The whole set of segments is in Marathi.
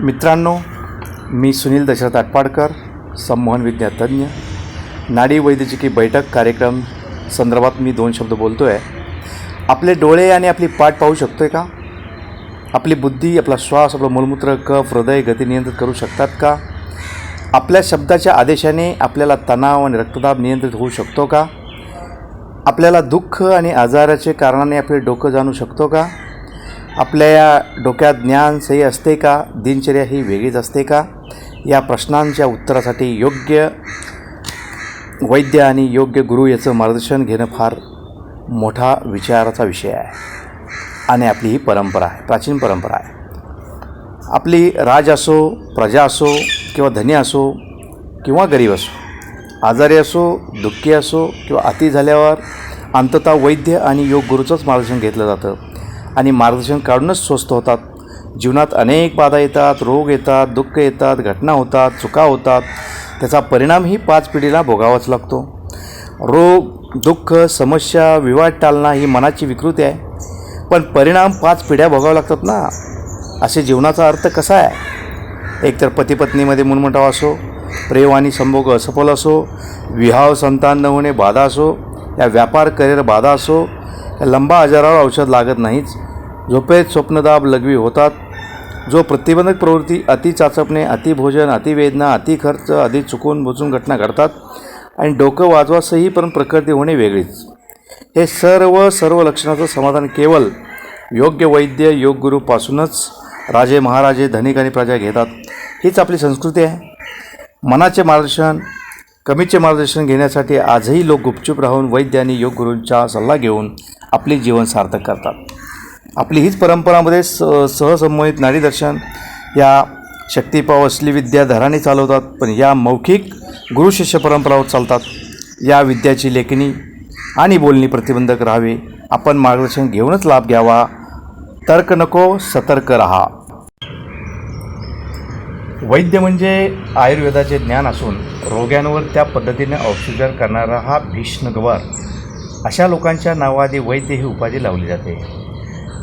मित्रांनो, मी सुनील दशरथ आटपाडकर, संमोहन विज्ञातज्ञ. नाडी वैद्यकीय बैठक कार्यक्रम संदर्भात मी 2 शब्द बोलतो आहे. आपले डोळे आणि आपली पाठ पाहू शकतो आहे का? आपली बुद्धी, आपला श्वास, आपलं मूलमूत्र, कफ, हृदय गती नियंत्रित करू शकतात का? आपल्या शब्दाच्या आदेशाने आपल्याला तणाव आणि रक्तदाब नियंत्रित होऊ शकतो का? आपल्याला दुःख आणि आजाराचे कारणाने आपले डोकं जाणू शकतो का? आपल्या या डोक्यात ज्ञान सही असते का? दिनचर्या ही वेगळीच असते का? या प्रश्नांच्या उत्तरासाठी योग्य वैद्य आणि योग्य गुरु याचं मार्गदर्शन घेणं फार मोठा विचाराचा विषय आहे. आणि आपली ही परंपरा आहे, प्राचीन परंपरा आहे. आपली राज असो, प्रजा असो किंवा धनी असो किंवा गरीब असो, आजारी असो, दुःखी असो किंवा अति झाल्यावर अंततः वैद्य आणि योग गुरूचंच मार्गदर्शन घेतलं जातं. आणि मार्गदर्शन काढूनच स्वस्थ होतात. जीवनात अनेक बाधा येतात, रोग येतात, दुःख येतात, घटना होतात, चुका होतात. त्याचा परिणामही 5 पिढीला भोगावाच लागतो. रोग, दुःख, समस्या, विवाद टाळणं ही मनाची विकृती आहे. पण परिणाम 5 पिढ्या भोगावं लागतात ना. असे जीवनाचा अर्थ कसा आहे? एकतर पतीपत्नीमध्ये मनमुटाव असो, प्रेम आणि संभोग असफल असो, विवाह संतान न होणे बाधा असो, या व्यापार करिअर बाधा असो, या लंबा आजारावर औषध लागत नाहीच, झोपेत स्वप्नदाब लघवी होतात, जो प्रतिबंधक प्रवृत्ती, अति चाचपणे, अति भोजन, अति वेदना, अति खर्च, आधी चुकून बुचून घटना घडतात आणि डोकं वाजवासही पण प्रकृती होणे वेगळीच. हे सर्व लक्षणाचं समाधान केवळ योग्य वैद्य योग गुरूपासूनच राजे महाराजे धनिक आणि प्रजा घेतात. हीच आपली संस्कृती आहे. मनाचे मार्गदर्शन, कमीचे मार्गदर्शन घेण्यासाठी आजही लोक गुपचूप राहून वैद्य आणि योग गुरूंचा सल्ला घेऊन आपले जीवन सार्थक करतात. आपली हीच परंपरामध्ये सहसंमोहित नाडीदर्शन या शक्तिपाव असली विद्या धराने चालवतात. पण या मौखिक गुरुशिष्य परंपरावर चालतात. या विद्याची लेखणी आणि बोलणी प्रतिबंधक राहावे. आपण मार्गदर्शन घेऊनच लाभ घ्यावा. तर्क नको, सतर्क रहा. वैद्य म्हणजे आयुर्वेदाचे ज्ञान असून रोग्यांवर त्या पद्धतीने औषधोपचार करणारा हा भीष्म गवार. अशा लोकांच्या नावाआधी वैद्य ही उपाधी लावली जाते.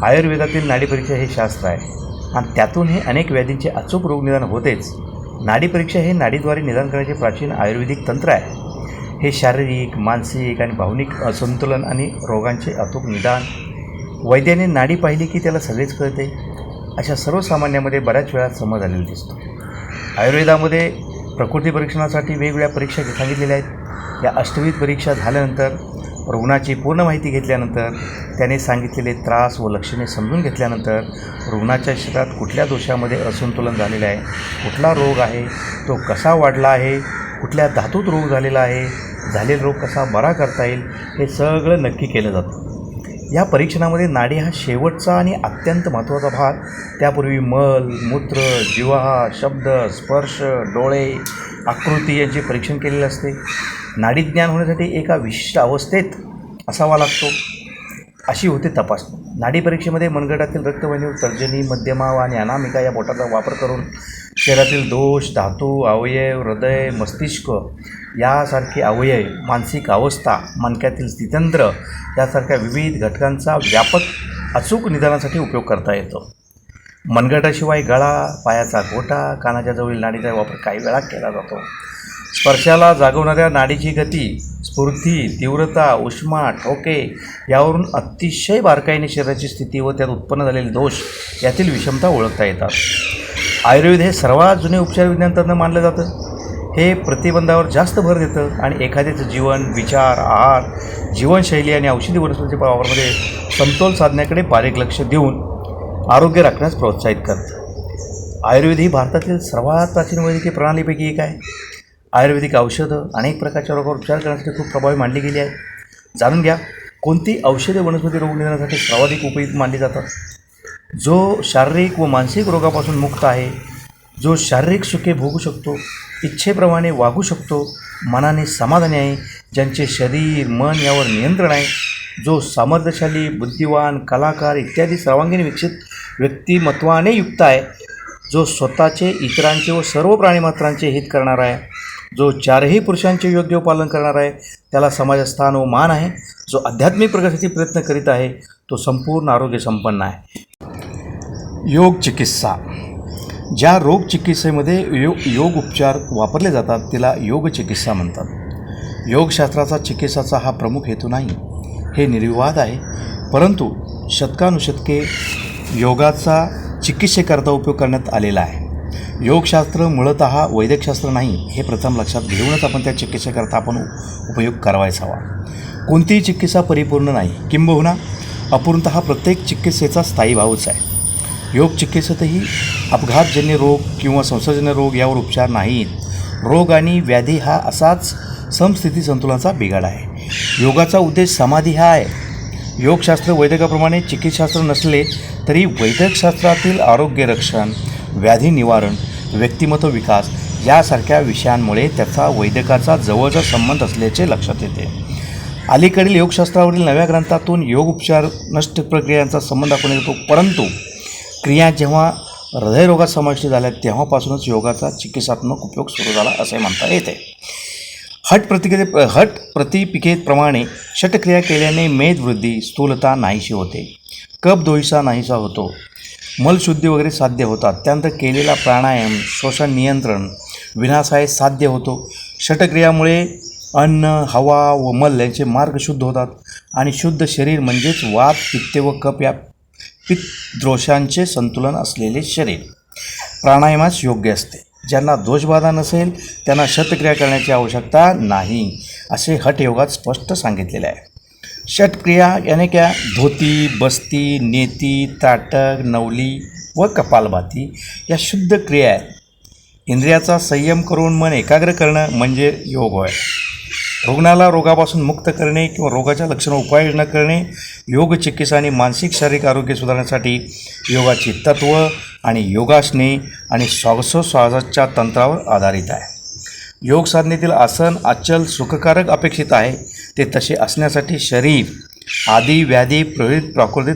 आयुर्वेदातील नाडीपरीक्षा हे शास्त्र आहे आणि त्यातून हे अनेक व्याधींचे अचूक रोगनिदान होतेच. नाडीपरीक्षा हे नाडीद्वारे निदान करण्याचे प्राचीन आयुर्वेदिक तंत्र आहे. हे शारीरिक, मानसिक आणि भावनिक असंतुलन आणि रोगांचे अचूक निदान. वैद्याने नाडी पाहिली की त्याला सगळेच कळते, अशा सर्वसामान्यामध्ये बऱ्याच वेळा समज आलेला दिसतो. आयुर्वेदामध्ये प्रकृती परीक्षणासाठी वेगवेगळ्या परीक्षा सांगितलेल्या आहेत. या अष्टविध परीक्षा झाल्यानंतर, रुग्णाची पूर्ण माहिती घेतल्यानंतर, त्याने सांगितलेले त्रास व लक्षणे समजून घेतल्यानंतर, रुग्णाच्या शरीरात कुठल्या दोषामध्ये असंतुलन झालेलं आहे, कुठला रोग आहे, तो कसा वाढला आहे, कुठल्या धातूत रोग झालेला आहे, झालेला रोग कसा बरा करता येईल, हे सगळं नक्की केलं जातं. या परीक्षणामध्ये नाडी हा शेवटचा आणि अत्यंत महत्त्वाचा भाग. त्यापूर्वी मल, मूत्र, जिव्हाळा, शब्द, स्पर्श, डोळे, आकृती यांचे परीक्षण केलेले असते. नाडी ज्ञान होण्यासाठी एका विशिष्ट अवस्थेत असावा लागतो, अशी होते तपासणी. नाडी परीक्षेमध्ये मनगटातील रक्तवाहिनीवर तर्जनी, मध्यमा आणि अनामिका या बोटाचा वापर करून शरीरातील दोष, धातू, अवयव, हृदय, मस्तिष्क यासारखे अवयव, मानसिक अवस्था, मणक्यातील स्थितंत्र यासारख्या विविध घटकांचा व्यापक अचूक निदानासाठी उपयोग करता येतो. मनगटाशिवाय गळा, पायाचा गोटा, कानाच्या जवळील नाडीचा वापर काही वेळा केला जातो. स्पर्शाला जागवणाऱ्या नाडीची गती, स्फूर्ती, तीव्रता, उष्मा, ठोके यावरून अतिशय बारकाईने शरीराची स्थिती व त्यात उत्पन्न झालेले दोष यातील विषमता ओळखता येतात. आयुर्वेद हे सर्वात जुने उपचार विज्ञान तज्ञ मानलं जातं. हे प्रतिबंधावर जास्त भर देतं आणि एखाद्याचं जीवन, विचार, आहार, जीवनशैली आणि औषधी वनस्पतीच्या वापरामध्ये समतोल साधण्याकडे बारीक लक्ष देऊन आरोग्य राखण्यास प्रोत्साहित करतं. आयुर्वेद ही भारतातील सर्वात प्राचीन वैद्यकीय प्रणालीपैकी एक आहे. आयुर्वेदिक औषधं अनेक प्रकारच्या रोगावर उपचार करण्यासाठी खूप प्रभावी मानली गेली आहेत. जाणून घ्या, कोणती औषधे वनस्पती रोग निदानासाठी सर्वाधिक उपयुक्त मानली जातात. जो शारीरिक व मानसिक रोगापासून मुक्त आहे, जो शारीरिक सुखे भोगू शकतो, इच्छेप्रमाणे वागू शकतो, मनाने समाधानी आहे, ज्यांचे शरीर, मन यावर नियंत्रण आहे, जो सामर्थ्यशाली, बुद्धिवान, कलाकार इत्यादी सर्वांगीण विकसित व्यक्तिमत्वाने युक्त आहे, जो स्वतःचे, इतरांचे व सर्व प्राणीमात्रांचे हित करणारा आहे, जो 4ही पुरुषांचे योग्य पालन करणार आहे, त्याला समाजात स्थान व मान आहे, जो आध्यात्मिक प्रगतीसाठी प्रयत्न करीत आहे, तो संपूर्ण आरोग्य संपन्न आहे. योग चिकित्सा ज्या रोग चिकित्सेमध्ये योग उपचार वापरले जातात तिला योग चिकित्सा म्हणतात. योगशास्त्राचा चिकित्साचा हा प्रमुख हेतू नाही, हे निर्विवाद आहे. परंतु शतकानुशतके योगाचा चिकित्सेकरता उपयोग करण्यात आलेला आहे. योगशास्त्र मूळतः वैद्यकशास्त्र नाही, हे प्रथम लक्षात घेऊनच आपण त्या चिकित्सेकरता आपण उपयोग करावायचा हवा. कोणतीही चिकित्सा परिपूर्ण नाही, किंबहुना अपूर्णतः प्रत्येक चिकित्सेचा स्थायी भावच आहे. योग चिकित्सेतही अपघातजन्य रोग किंवा संसर्गजन्य रोग यावर उपचार नाहीत. रोग आणि व्याधी हा असाच समस्थिती संतुलनाचा बिघाड आहे. योगाचा उद्देश समाधी हा आहे. योगशास्त्र वैद्यकाप्रमाणे चिकित्साशास्त्र नसले तरी वैद्यकशास्त्रातील आरोग्य रक्षण, व्याधी निवारण, व्यक्तिमत्व विकास यासारख्या विषयांमुळे त्याचा वैद्यकाचा जवळचा संबंध असल्याचे लक्षात येते. अलीकडील योगशास्त्रावरील नव्या ग्रंथातून योग उपचार नष्ट प्रक्रियांचा संबंध आपण येतो, परंतु क्रिया जेव्हा हृदयरोगात समाविष्ट झाल्या तेव्हापासूनच योगाचा चिकित्सात्मक उपयोग सुरू झाला असे म्हणता येते. हट प्रतिपिकेप्रमाणे षटक्रिया केल्याने मेदवृद्धी, स्थूलता नाहीशी होते, कफ दोहिसा नाहीसा होतो, मलशुद्धी वगैरे साध्य होतात. त्यानंतर केलेला प्राणायाम, श्वसन नियंत्रण, विनाशाय साध्य होतो. षटक्रियामुळे अन्न, हवा व मल यांचे मार्ग शुद्ध होतात आणि शुद्ध शरीर म्हणजेच वात, पित्त व कफ या पित्तदोषांचे संतुलन असलेले शरीर प्राणायामास योग्य असते. ज्यांना दोषबाधा नसेल त्यांना शतक्रिया करण्याची आवश्यकता नाही, असे हठयोगात स्पष्ट सांगितलेले आहे. षटक्रिया याने क्या धोती, बस्ती, नेती, ताटक, नवली व कपालभाती या शुद्ध क्रिया आहेत. इंद्रियाचा संयम करून मन एकाग्र करणं म्हणजे योग होय. रुग्णाला रोगापासून मुक्त करणे किंवा रोगाच्या लक्षणावर उपाययोजना करणे योग चिकित्सा आणि मानसिक शारीरिक आरोग्य सुधारण्यासाठी योगाची तत्त्व आणि योगासने आणि श्वासोच्छ्वासाच्या तंत्रावर आधारित आहे. योग साधनेतील आसन अचल सुखकारक अपेक्षित आहे. ते तसे असण्यासाठी शरीर आदी व्याधी प्रकृतीत